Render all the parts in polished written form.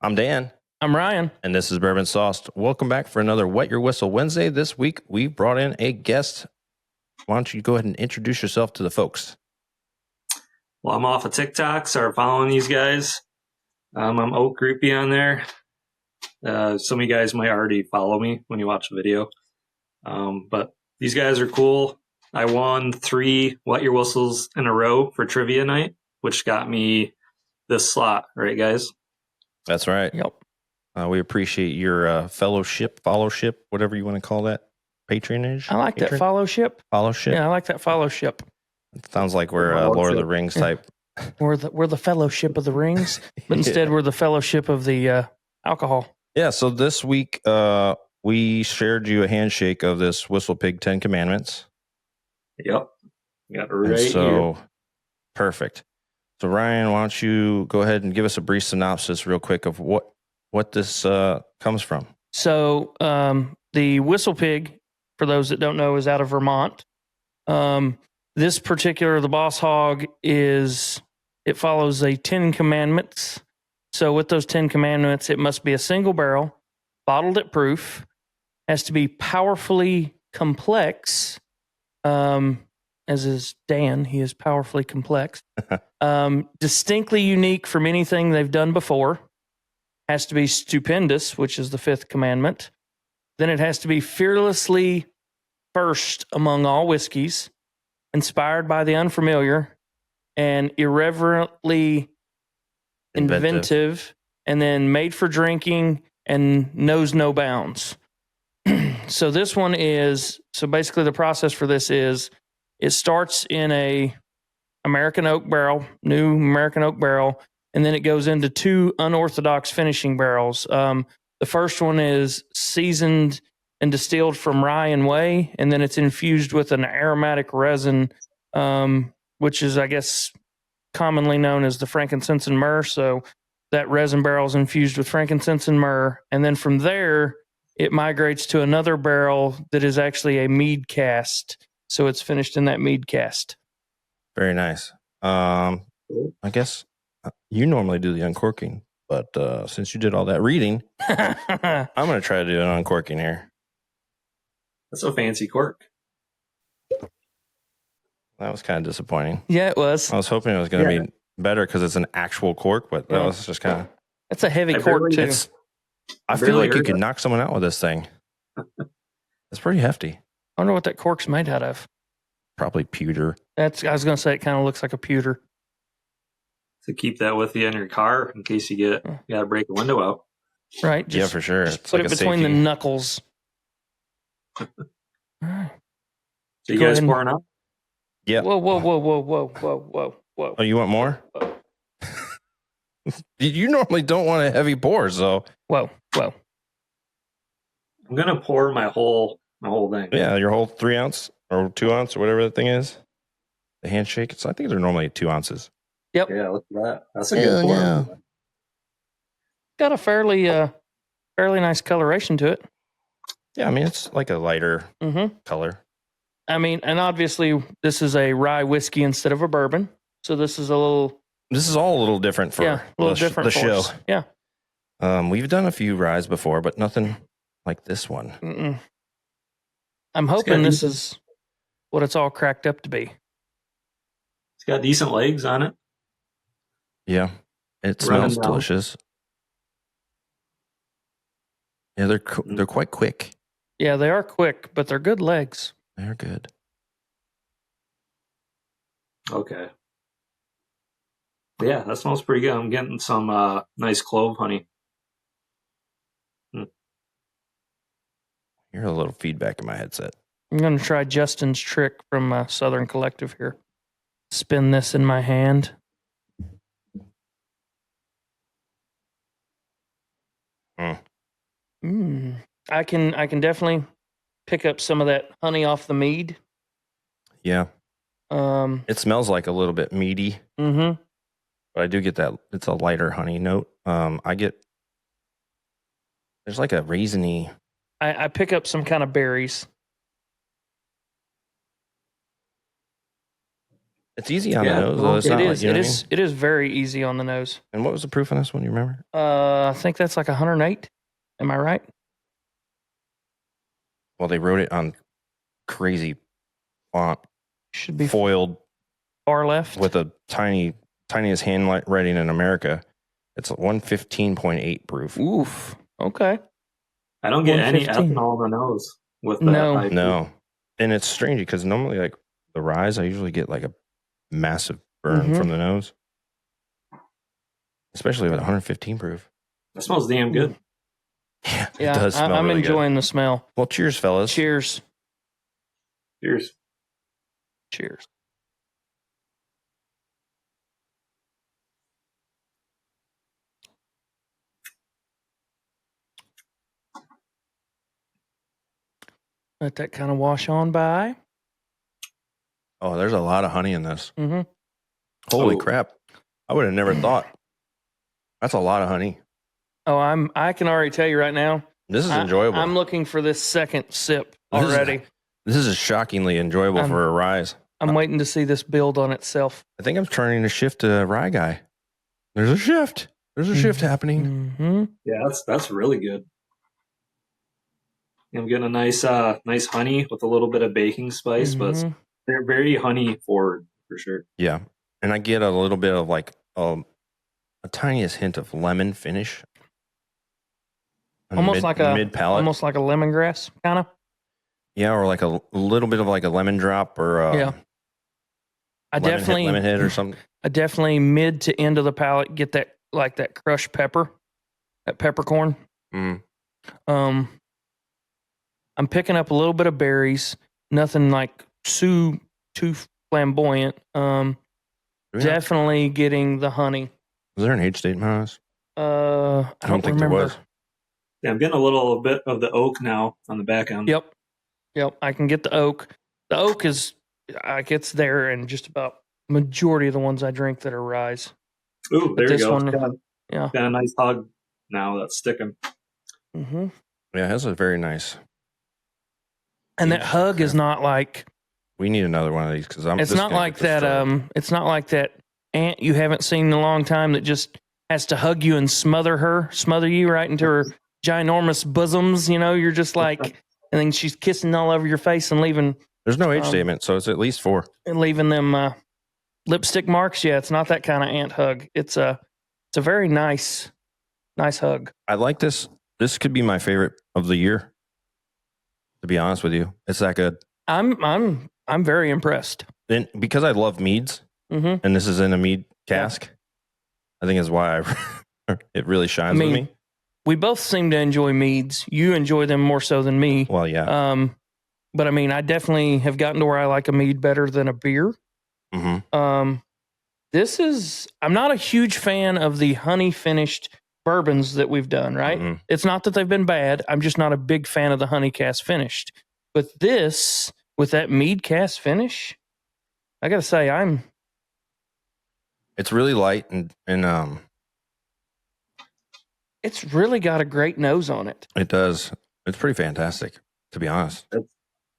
I'm Dan. I'm Ryan. And this is Bourbon Sauced. Welcome back for another Wet Your Whistle Wednesday. This week, we brought in a guest. Why don't you go ahead and introduce yourself to the folks? Well, I'm off of TikTok, started following these guys. I'm Oak Groupie on there. Some of you guys might already follow me when you watch the video. But these guys are cool. I won 3 Wet Your Whistles in a row for trivia night, which got me this slot, right, guys? That's right. Yep. We appreciate your fellowship, whatever you want to call that. Patronage? I like that fellowship. Fellowship? Yeah, I like that fellowship. It sounds like we're Lord of the Rings type. We're the fellowship of the rings, but instead we're the fellowship of the alcohol. Yeah, so this week we shared you a handshake of this WhistlePig 10 Commandments. Yep. Got it right here. Perfect. So Ryan, why don't you go ahead and give us a brief synopsis real quick of what this comes from. So the WhistlePig, for those that don't know, is out of Vermont. This particular, the Boss Hog, it follows the 10 Commandments. So with those 10 Commandments, it must be a single barrel, bottled at proof, has to be powerfully complex, as is Dan, he is powerfully complex, distinctly unique from anything they've done before, has to be stupendous, which is the 5th commandment. Then it has to be fearlessly first among all whiskeys, inspired by the unfamiliar, and irreverently inventive, and then made for drinking and knows no bounds. So this one basically the process for this is it starts in a American oak barrel, new American oak barrel, and then it goes into 2 unorthodox finishing barrels. The first one is seasoned and distilled from rye and whey, and then it's infused with an aromatic resin, which is, I guess, commonly known as the frankincense and myrrh. So that resin barrel is infused with frankincense and myrrh, and then from there it migrates to another barrel that is actually a mead cast. So it's finished in that mead cast. Very nice. I guess you normally do the uncorking, but since you did all that reading, I'm going to try to do an uncorking here. That's a fancy cork. That was kind of disappointing. Yeah, it was. I was hoping it was going to be better because it's an actual cork, but that was just kind of... That's a heavy cork, too. I feel like you could knock someone out with this thing. It's pretty hefty. I wonder what that cork's made out of. Probably pewter. I was going to say it kind of looks like a pewter. To keep that with you in your car in case you got to break a window out. Right. Yeah, for sure. Just put it between the knuckles. All right. So you guys pouring up? Yeah. Whoa. Oh, you want more? You normally don't want a heavy pour, so. Whoa. I'm going to pour my whole thing. Yeah, your whole 3 ounce or 2 ounce or whatever that thing is. The handshake. I think they're normally 2 ounces. Yep. Yeah, look at that. That's a good pour. Yeah. Got a fairly nice coloration to it. Yeah, I mean, it's like a lighter color. I mean, and obviously this is a rye whiskey instead of a bourbon. So this is all a little different for the show. Yeah. We've done a few ryes before, but nothing like this one. Mm-mm. I'm hoping this is what it's all cracked up to be. It's got decent legs on it. Yeah. It smells delicious. Yeah, they're quite quick. Yeah, they are quick, but they're good legs. They're good. Okay. Yeah, that smells pretty good. I'm getting some nice clove honey. Hear a little feedback in my headset. I'm going to try Justin's trick from Southern Collective here. Spin this in my hand. I can definitely pick up some of that honey off the mead. Yeah. It smells like a little bit meaty. Mm-hmm. But I do get that. It's a lighter honey note. There's like a raisiny. I pick up some kind of berries. It's easy on the nose, though. It's It not is. like, you know It what I is. It is very easy on the nose. mean? And what was the proof on this one? You remember? I think that's like 108. Am I right? Well, they wrote it on crazy font, Should be foiled far left. with a tiniest handwriting in America. It's 115.8 proof. Oof. Okay. I don't get any 115. ethanol in the nose with that. No. No. And it's strange because normally, like the Ryes, I usually get like a massive burn from the nose, especially with 115 proof. That smells damn good. Yeah, Yeah, it does smell I'm really enjoying good. the smell. Well, cheers, fellas. Cheers. Cheers. Cheers. Let that kind of wash on by. Oh, there's a lot of honey in this. Mm-hmm. Holy Oh. crap. I would have never thought. That's a lot of honey. Oh, I can already tell you right now. This is enjoyable. I'm looking for this second sip This is- already. This is shockingly enjoyable for a Rise. I'm waiting to see this build on itself. I think I'm turning to shift to Rye guy. There's a shift. There's a shift happening. Mm-hmm. Yeah, that's really good. I'm getting a nice honey with a little bit of baking spice, but Mm-hmm. they're very honey forward for sure. Yeah. And I get a little bit of like a tiniest hint of lemon finish. Almost like a mid palate. almost like a lemongrass kind of. Yeah, or like a little bit of like a lemon drop or Yeah. I lemon hit or something. I definitely mid to end of the palate get that like that crushed pepper, that peppercorn. Mm. I'm picking up a little bit of berries. Nothing like too flamboyant. Definitely getting the honey. Was there an age statement on this? I don't think remember. there was. Yeah, I'm getting a little bit of the oak now on the back end. Yep. I can get the oak. The oak is, it's there in just about majority of the ones I drink that are Ryes. Ooh, there you this go. one- Got a nice hug now that's sticking. Mm-hmm. Yeah, that's a very nice. And that hug is not like We need another one of these because it's not like that. It's not like that aunt you haven't seen in a long time that just has to hug you and smother you right into her ginormous bosoms. You know, you're just like, and then she's kissing all over your face and leaving There's no age statement, so it's at least 4. them lipstick marks. Yeah, it's not that kind of aunt hug. It's a very nice hug. I like this. This could be my favorite of the year. To be honest with you, it's that good. I'm very impressed. And because I love meads, Mm-hmm. and this is in a mead cask, I think is why it really shines with me. We both seem to enjoy meads. You enjoy them more so than me. Well, yeah. But I mean, I definitely have gotten to where I like a mead better than a beer. Mm-hmm. I'm not a huge fan of the honey finished bourbons that we've done, right? Mhm. It's not that they've been bad. I'm just not a big fan of the honey cast finished. But this, with that mead cast finish, I got to say, It's really light and it's really got a great nose on it. it does. It's pretty fantastic, to be honest.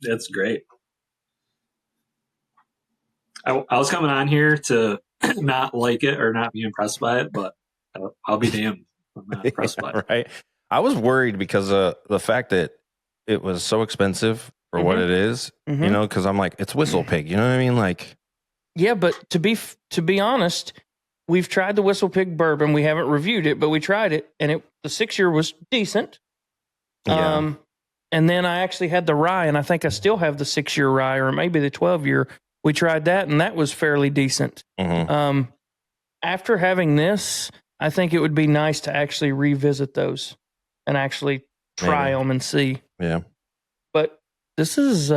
It's great. I was coming on here to not like it or not be impressed by it, but I'll be damned. I'm not impressed by it. Right. I was worried because of the fact that it was so expensive for what it is, Mhm. you know, because I'm like, it's WhistlePig. You know what I mean? Like, Yeah, but to be honest, we've tried the WhistlePig bourbon. We haven't reviewed it, but we tried it, and the 6-year was decent. yeah. And then I actually had the rye, and I think I still have the 6-year rye, or maybe the 12-year. We tried that, and that was fairly decent. Mhm. After having this, I think it would be nice to actually revisit those and actually try Maybe. them and see. Yeah. But this is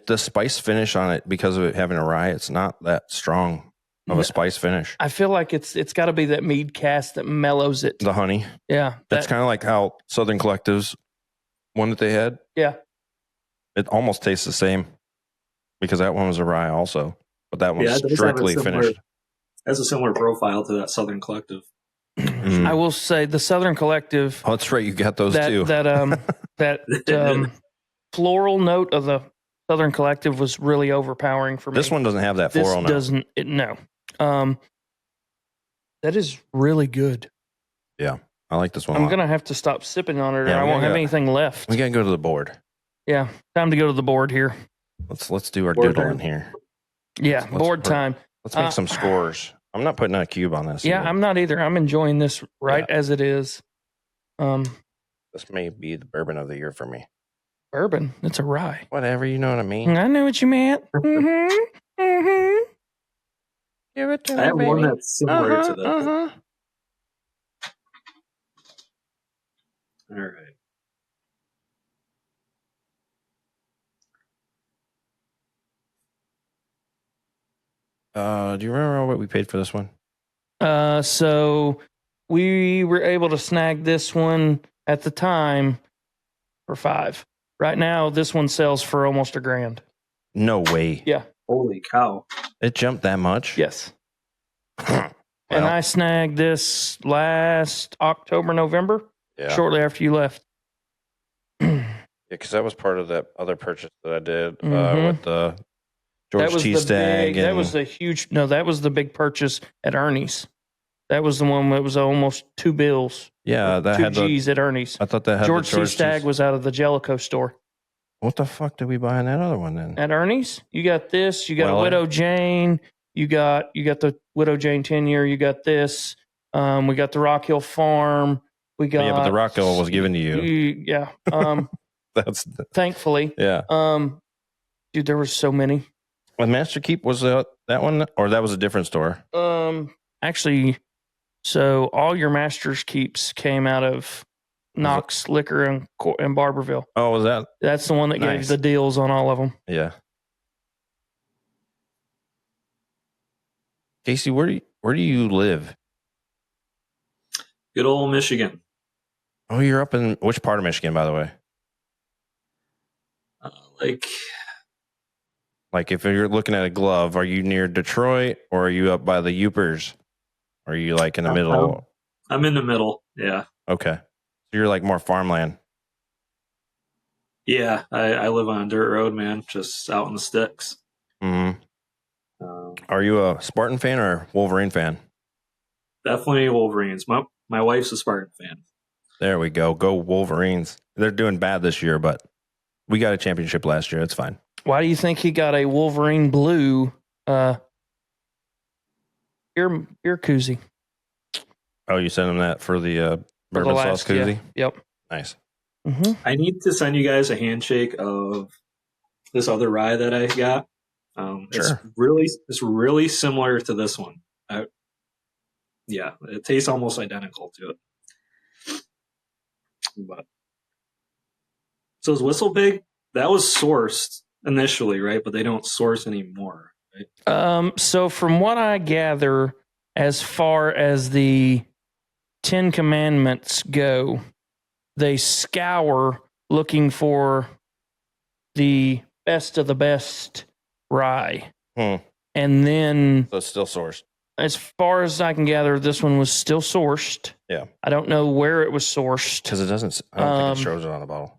The spice finish on it, because of it having a rye, it's not that strong of a spice finish. I feel like it's got to be that mead cast that mellows it. The honey. Yeah, That's kind of like how Southern Collective's one that they had. yeah. It almost tastes the same because that one was a rye also, but that one's Yeah, it does have a strictly similar- finished. Has a similar profile to that Southern Collective. Mm. I will say the Southern Collective. Oh, that's right. You got those too. That floral note of the Southern Collective was really overpowering for me. This one doesn't have that This floral. doesn't. No. That is really good. Yeah, I like this one. I'm gonna have to stop sipping on it, or Yeah, I we won't gotta have go. anything left. We gotta go to the board. Yeah, time to go to the board here. Let's do our Board doodling time. here. Yeah, board time. Let's make some scores. I'm not putting a cube on this. Yeah, either. I'm not either. I'm enjoying this right as it is. This may be the bourbon of the year for me. Bourbon. It's a rye. Whatever, you know what I mean. I know what you meant. Give it to I me, have baby. one that's similar to that. All right. Do you remember what we paid for this one? So we were able to snag this one at the time for $5. Right now, this one sells for almost $1,000. No way. Yeah. Holy cow. It jumped that much? Yes. Well, And I snagged this last October, November, yeah. shortly after you left. Yeah, because that was part of that other purchase that I did Mhm. with the George That was T. the Stagg. big. That was the huge. No, that was the big purchase at Ernie's. That was the one that was almost $2. Yeah, that two had the. G's at Ernie's. I thought that had George the T. Stagg was out of the Jellicoe store. What the fuck did we buy in that other one then? At Ernie's, you got this. You got Weller? a Widow Jane. You got the Widow Jane 10-year. You got this. We got the Rock Hill Farm. We got Yeah, but the Rock Hill was given to you. Yeah. That's Thankfully. yeah. Dude, there were so many. With Master Keep was that one, or that was a different store? Actually, so all your Master's Keeps came out of Knox Liquor in Barberville. Oh, was that? That's the one that gave Nice. the deals on all of them. Yeah. Casey, where do you live? Good old Michigan. Oh, you're up in which part of Michigan, by the way? Like if you're looking at a glove, are you near Detroit or are you up by the Yoopers? Or are you like in the middle? I'm in the middle. Yeah. Okay. So you're like more farmland. Yeah. I live on a dirt road, man, just out in the sticks. Mm-hmm. Are you a Spartan fan or a Wolverine fan? Definitely Wolverines. My wife's a Spartan fan. There we go. Go Wolverines. They're doing bad this year, but we got a championship last year. It's fine. Why do you think he got a Wolverine blue beer koozie? Oh, you sent him that for the bourbon sauce koozie? Yeah. Yep. Nice. Mm-hmm. I need to send you guys a handshake of this other rye that I got. Sure. It's really similar to this one. Yeah, it tastes almost identical to it. But so is WhistlePig? That was sourced initially, right? But they don't source anymore, right? So from what I gather, as far as the 10 Commandments go, they scour looking for the best of the best rye. And then, So it's still sourced. as far as I can gather, this one was still sourced. Yeah. I don't know where it was sourced. Because I don't think it shows it on the bottle.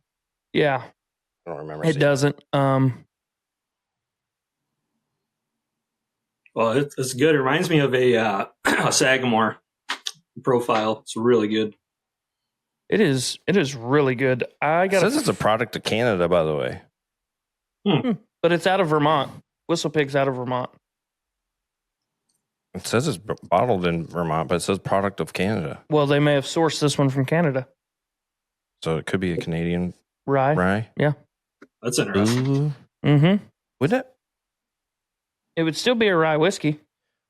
Yeah. I don't remember. It doesn't. Well, it's good. It reminds me of a Sagamore profile. It's really good. It is really good. It says it's a product of Canada, by the way. But it's out of Vermont. WhistlePig's out of Vermont. It says it's bottled in Vermont, but it says product of Canada. Well, they may have sourced this one from Canada. So it could be a Canadian Rye. rye. Yeah. That's interesting. Ooh. Mm-hmm. Would it? It would still be a rye whiskey.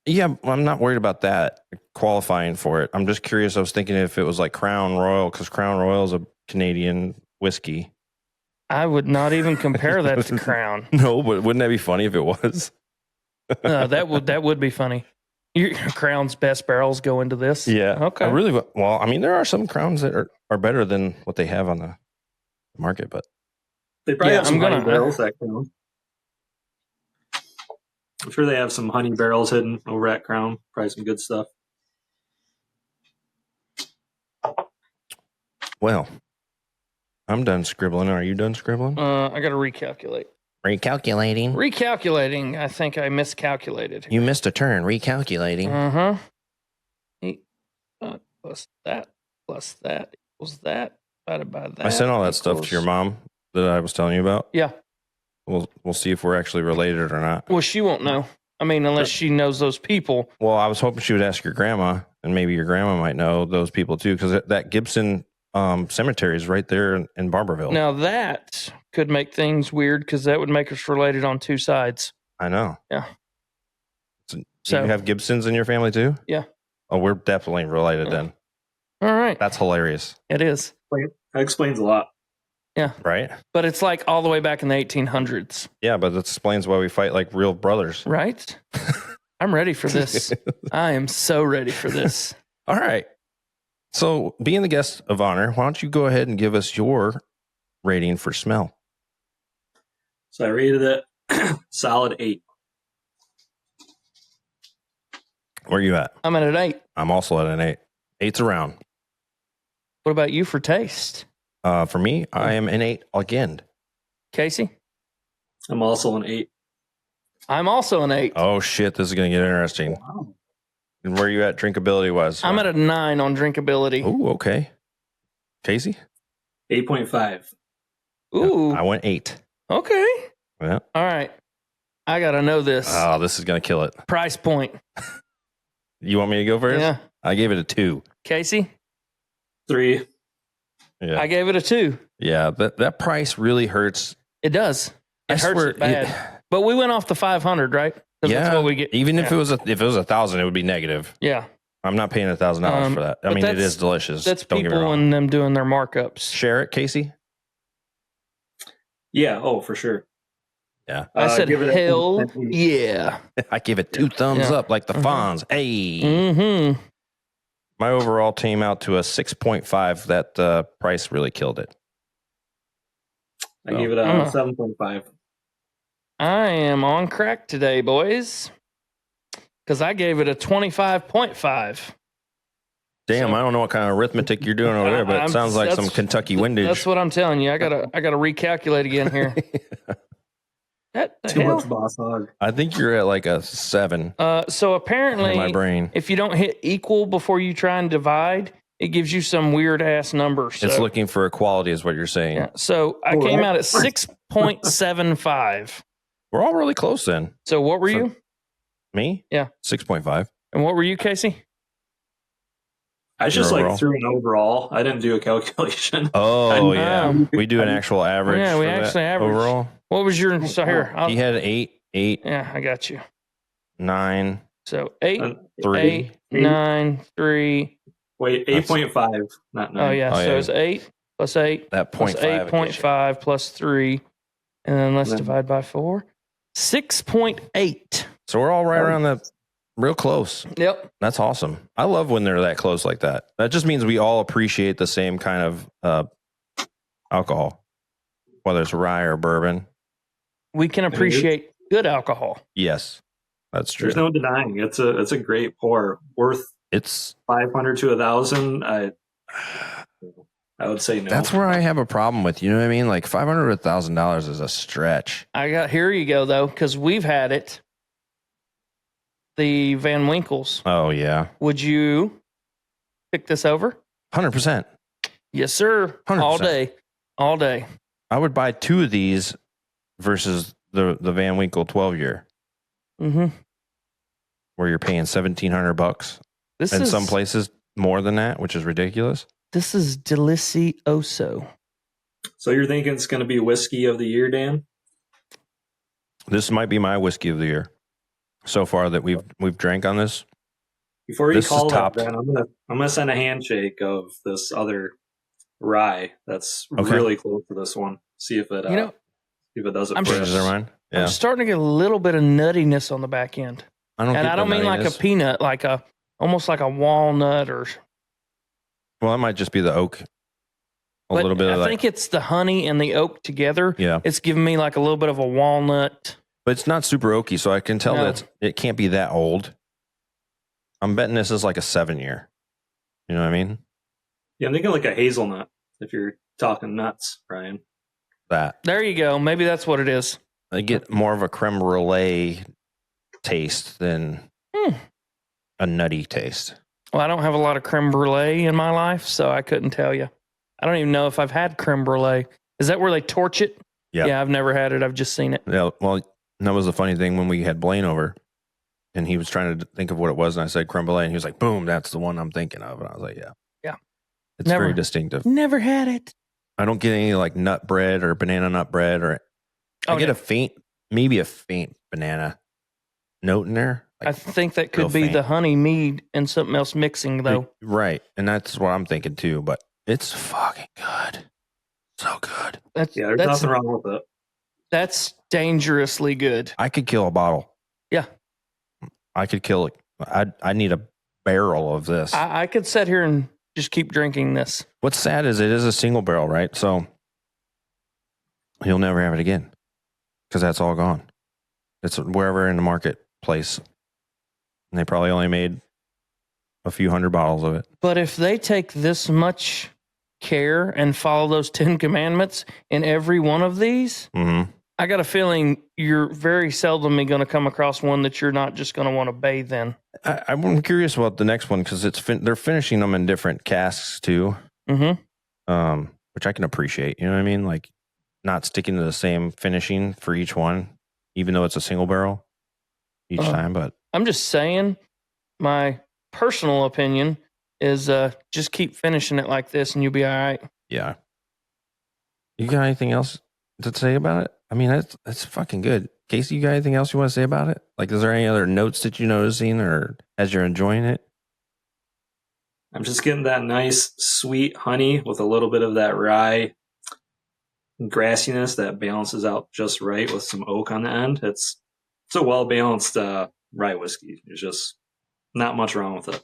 Yeah, I'm not worried about that qualifying for it. I'm just curious. I was thinking if it was like Crown Royal, because Crown Royal is a Canadian whiskey. I would not even compare that to Crown. No, but wouldn't that be funny if it was? That would be funny. Your Crown's best barrels go into this. Yeah. Okay. Well, I mean, there are some Crowns that are better than what they have on the market, but They probably Yeah, have some I'm gonna- honey barrels that Crown. I'm sure they have some honey barrels hidden over at Crown. Probably some good stuff. well, I'm done scribbling. Are you done scribbling? I got to recalculate. Recalculating. Recalculating. I think I miscalculated. You missed a turn. Recalculating. Uh-huh. 8 plus that equals that divided by that. I sent all that stuff to your mom that I was telling you about. Yeah. We'll see if we're actually related or not. Well, she won't know. I mean, unless she knows those people. Well, I was hoping she would ask your grandma, and maybe your grandma might know those people too, because that Gibson cemetery is right there in Barberville. Now that could make things weird because that would make us related on two sides. I know. Yeah. So you have Gibsons in your family too? Yeah. Oh, we're definitely related then. All right. That's hilarious. It is. That explains a lot. Yeah. Right? But it's like all the way back in the 1800s. Yeah, but that explains why we fight like real brothers. Right? I'm ready for this. I am so ready for this. All right. So, being the guest of honor, why don't you go ahead and give us your rating for smell? So I rated it solid 8. Where are you at? I'm at an 8. I'm also at an 8. 8's around. What about you for taste? For me, I am an 8 again. Casey? I'm also an 8. I'm also an 8. Oh, shit. This is going to get interesting. Wow. And where are you at drinkability wise? I'm at a 9 on drinkability. Oh, okay. Casey? 8.5. Ooh. Yeah, I went 8. Okay. Yeah. All right. I got to know this. Oh, this is going to kill it. Price point. You want me to go first? Yeah. I gave it a 2. Casey? 3. Yeah. I gave it a 2. Yeah. That price really hurts. It does. It I hurts swear it bad. But we went off the 500, right? 'Cause Yeah. That's what we get. Even if it was 1,000, it would be negative. Yeah. I'm not paying $1,000 for that. I but mean, it that's- is delicious. That's Don't get me people wrong. and them doing their markups. Share it, Casey. Yeah. Oh, for sure. Yeah. I said, give it a hell 8. yeah. I give it 2 thumbs Yeah. up like the Fonz. Hey. Mm-hmm. My overall came out to a 6.5. That price really killed it. I gave it a 7.5. I am on crack today, boys. Because I gave it a 25.5. Damn, So- I don't know what kind of arithmetic you're doing over there, but it sounds like some that's- Kentucky windage. That's what I'm telling you. I gotta recalculate again here. That the Too hell? much boss hog. I think you're at like a 7 So in my apparently, brain. if you don't hit equal before you try and divide, it gives you some weird ass number. So, It's looking for equality, is what you're saying. yeah. So I Oh, came right. out at 6.75. We're all really close then. So what were So- you? Me? Yeah. 6.5. And what were you, Casey? I just Your overall? like threw an overall. I didn't do a calculation. Oh, I- yeah. We do an actual average. Yeah, we for that actually average. overall. What was your? So here, He had 8, yeah, I got you. 9, So 8, Uh, 3. 8, 9, 3. Wait, 8.5, not 9. Oh yeah, Oh, so yeah. it's 8 plus 8 That plus 0.5. 8.5 plus 3, and then let's Then- divide by 4. 6.8. So we're all right around that, real close. Yep. That's awesome. I love when they're that close like that. That just means we all appreciate the same kind of alcohol, whether it's rye or bourbon. We can appreciate good alcohol. Yes, that's true. There's no denying it's a great pour, worth It's 500 to 1,000. I would say no. that's where I have a problem with. You know what I mean? Like $500 to $1,000 is a stretch. Here you go though, because we've had it. The Van Winkles. Oh yeah, Would you pick this over? 100%. Yes, sir. 100%. All day. All day. I would buy 2 of these versus the Van Winkle 12-year, Mm-hmm. where you're paying $1,700 This in is some places more than that, which is ridiculous. This is delicioso. So you're thinking it's going to be whiskey of the year, Dan? This might be my whiskey of the year so far that we've drank on this. Before you This is call that, topped. Dan, I'm gonna send a handshake of this other rye that's Okay. really close to this one. See if it see if it does it I'm for Changes us. their mind. I'm Yeah, starting to get a little bit of nuttiness on the back end. I don't. And get I don't the mean like a nuttiness. peanut, like almost like a walnut or Well, that might just be the oak. A but little bit of I like, think it's the honey and the oak together. yeah, It's giving me like a little bit of a walnut. but it's not super oaky, so I can tell No. that it can't be that old. I'm betting this is like a 7-year. You know what I mean? Yeah, I'm thinking like a hazelnut. If you're talking nuts, Brian. That There you go. Maybe that's what it is. I get more of a creme brulee taste than a nutty taste. Well, I don't have a lot of creme brulee in my life, so I couldn't tell you. I don't even know if I've had creme brulee. Is that where they torch it? Yeah. Yeah, I've never had it. I've just seen it. Yeah. Well, that was the funny thing when we had Blaine over, and he was trying to think of what it was, and I said creme brulee, and he was like, "Boom, that's the one I'm thinking of." And I was like, "Yeah, yeah, it's very distinctive." Never had it. I don't get any like nut bread or banana nut bread, or I get maybe a faint banana note in there. Like, I think that could be the honey mead and something else mixing, though. Right, and that's what I'm thinking too. But it's fucking good, so good. There's nothing wrong with it. That's dangerously good. I could kill a bottle. Yeah, I could kill it. I need a barrel of this. I could sit here and just keep drinking this. What's sad is it is a single barrel, right? So you'll never have it again because that's all gone. It's wherever in the marketplace. And they probably only made a few hundred bottles of it. But if they take this much care and follow those 10 commandments in every one of these, I got a feeling you're very seldomly going to come across one that you're not just going to want to bathe in. I'm curious about the next one because they're finishing them in different casks too, which I can appreciate. You know what I mean? Like not sticking to the same finishing for each one, even though it's a single barrel each time. But I'm just saying, my personal opinion is just keep finishing it like this and you'll be all right. Yeah. You got anything else to say about it? I mean, that's fucking good. Casey, you got anything else you want to say about it? Like, is there any other notes that you're noticing or as you're enjoying it? I'm just getting that nice, sweet honey with a little bit of that rye grassiness that balances out just right with some oak on the end. It's a well-balanced rye whiskey. There's just not much wrong with it.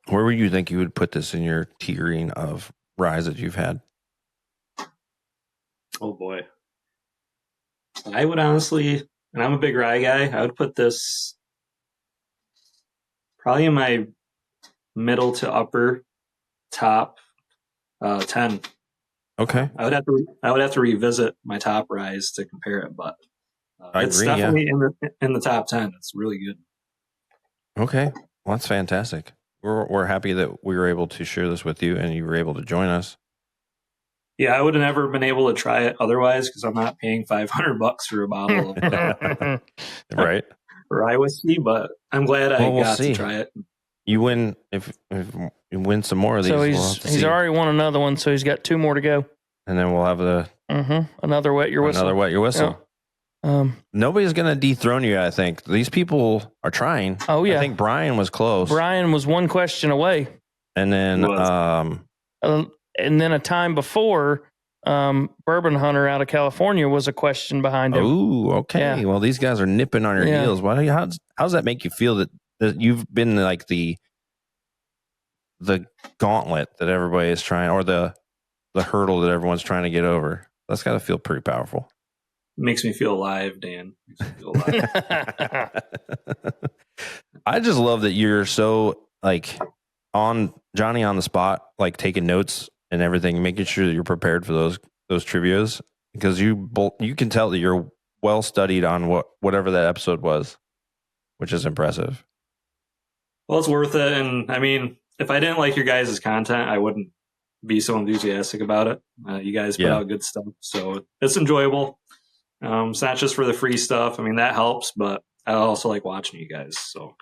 Where would you think you would put this in your tiering of ryes that you've had? Oh, boy. I would honestly, and I'm a big rye guy, I would put this probably in my middle to upper top 10. Okay. I would have to revisit my top ryes to compare it, but it's agree, definitely in the top 10. It's really good. Okay. Well, that's fantastic. We're happy that we were able to share this with you and you were able to join us. Yeah, I would have never been able to try it otherwise because I'm not paying $500 for a bottle of right rye whiskey. But I'm glad I got to try it. You win if you win some more of these. So he's already won another one, so he's got 2 more to go. And then we'll have another wet your whistle. Another wet your whistle. Yeah. Nobody's going to dethrone you. I think these people are trying. Oh yeah, I think Brian was close. Brian was 1 question away, and then and then a time before, Bourbon Hunter out of California was a question behind him. Oh, okay. Yeah. Well, these guys are nipping on your heels. How's that make you feel that you've been like the gauntlet that everybody is trying, or the hurdle that everyone's trying to get over? That's got to feel pretty powerful. Makes me feel alive, Dan. Makes me feel alive. I just love that you're so like on Johnny on the spot, like taking notes and everything, making sure that you're prepared for those trivias, because you can tell that you're well studied on whatever that episode was, which is impressive. Well, it's worth it. And I mean, if I didn't like your guys' content, I wouldn't be so enthusiastic about it. You guys put out good stuff, so it's enjoyable. It's not just for the free stuff. I mean, that helps, but I also like watching you guys. So,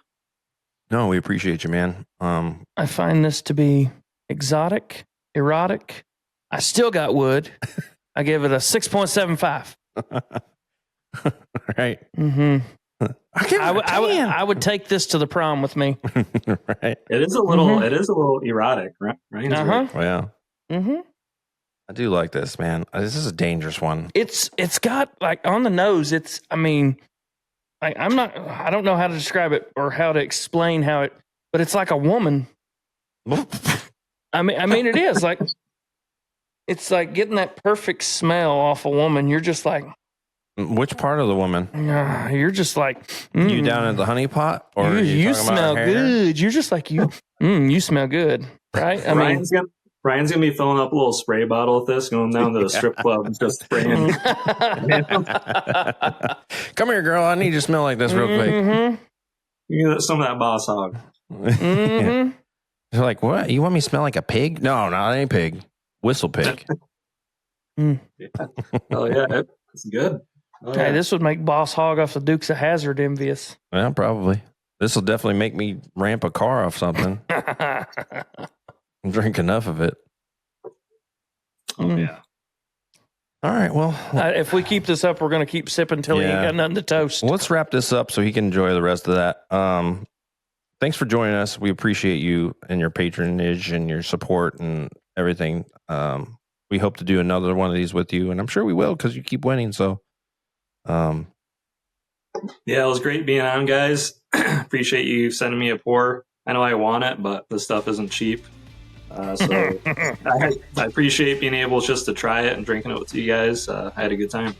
no, we appreciate you, man. I find this to be exotic, erotic. I still got wood. I give it a 6.75. Right. Mm-hmm. I would take this to the prom with me. Right. It is a little. It is a little erotic, right? Oh, yeah. Mm-hmm. I do like this, man. This is a dangerous one. It's got like on the nose. I don't know how to describe it or how to explain how it, but it's like a woman. I mean, it is like, it's like getting that perfect smell off a woman. You're just like, which part of the woman? You're just like, you down at the honey pot, or you smell good. You're just like you smell good, right? Brian's gonna be filling up a little spray bottle with this, going down to the strip club and just spraying. Come here, girl. I need you to smell like this real quick. Mm-hmm. You get some of that Boss Hog. Mm-hmm. They're like, what? You want me to smell like a pig? No, not any pig. WhistlePig. Oh yeah, it's good. Oh, Hey, yeah. this would make Boss Hog off the Dukes of Hazzard envious. Yeah, probably. This will definitely make me ramp a car off something. Drink enough of it. Oh yeah. All right. Well, If we keep this up, we're going to keep sipping until he ain't got nothing to toast. let's wrap this up so he can enjoy the rest of that. Thanks for joining us. We appreciate you and your patronage and your support and everything. We hope to do another one of these with you, and I'm sure we will because you keep winning. So, Yeah, it was great being on, guys. Appreciate you sending me a pour. I know I want it, but this stuff isn't cheap. So I appreciate being able just to try it and drinking it with you guys. I had a good time.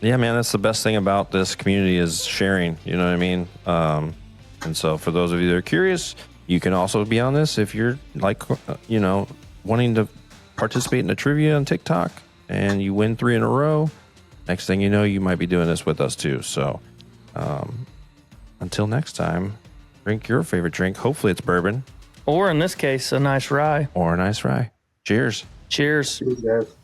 yeah, man, that's the best thing about this community is sharing. You know what I mean? And so for those of you that are curious, you can also be on this if you're like, wanting to participate in a trivia on TikTok and you win 3 in a row. Next thing you know, you might be doing this with us too. So until next time, drink your favorite drink. Hopefully it's bourbon. Or in this case, a nice rye. Or a nice rye. Cheers. Cheers. Cheers, guys.